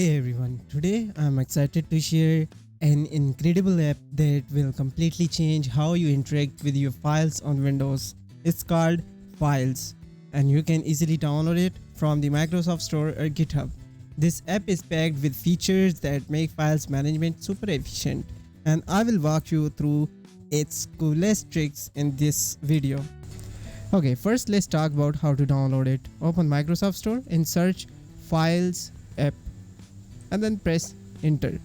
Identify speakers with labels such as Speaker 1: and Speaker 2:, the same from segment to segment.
Speaker 1: Hey everyone, today I'm excited to share an incredible app that will completely change how you interact with your files on Windows. It's called Files and you can easily download it from the Microsoft Store or GitHub. This app is packed with features that make files management super efficient, and I will walk you through its coolest tricks in this video. Okay, first let's talk about how to download it. Open Microsoft Store and search Files app and then press enter.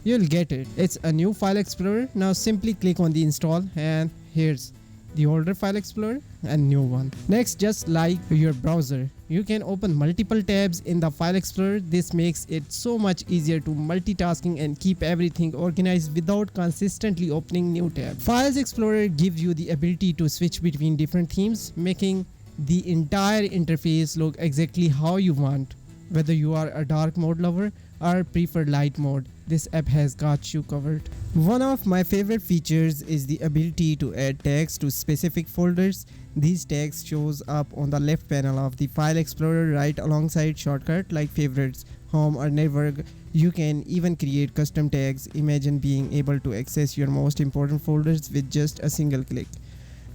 Speaker 1: You'll get it. It's a new file explorer. Now simply click on the install, and here's the older file explorer and new one. Next, just like your browser, you can open multiple tabs in the file explorer. This makes it so much easier to multitasking and keep everything organized without consistently opening new tabs. Files Explorer gives you the ability to switch between different themes, making the entire interface look exactly how you want. Whether you are a dark mode lover or prefer light mode, this app has got you covered. One of my favorite features is the ability to add tags to specific folders. These tags shows up on the left panel of the File Explorer right alongside shortcuts like favorites, home or network. You can even create custom tags. Imagine being able to access your most important folders with just a single click.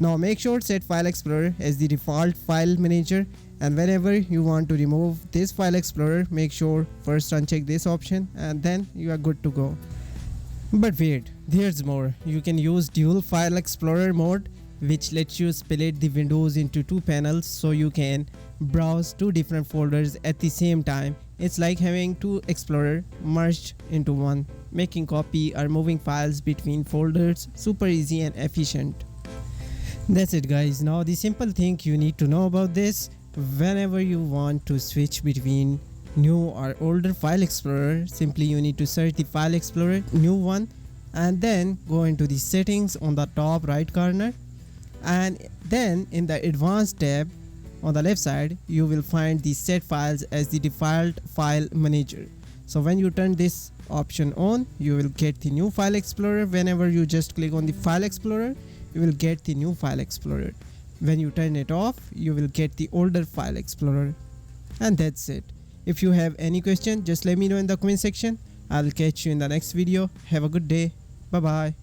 Speaker 1: Now make sure to set File Explorer as the default file manager, and whenever you want to remove this File Explorer, make sure first uncheck this option and then you are good to go. But wait, there's more. You can use dual File Explorer mode, which lets you split the windows into two panels so you can browse two different folders at the same time. It's like having two Explorer merged into one, making copy or moving files between folders super easy and efficient. That's it guys. Now the simple thing you need to know about this: whenever you want to switch between new or older File Explorer, simply you need to search the File Explorer new one and then go into the settings on the top right corner, and then in the advanced tab on the left side you will find the set files as the default file manager. So when you turn this option on, you will get the new File Explorer. Whenever you just click on the File Explorer, you will get the new File Explorer. When you turn it off, you will get the older File Explorer. And that's it. If you have any question, just let me know in the comment section. I'll catch you in the next video. Have a good day. Bye bye.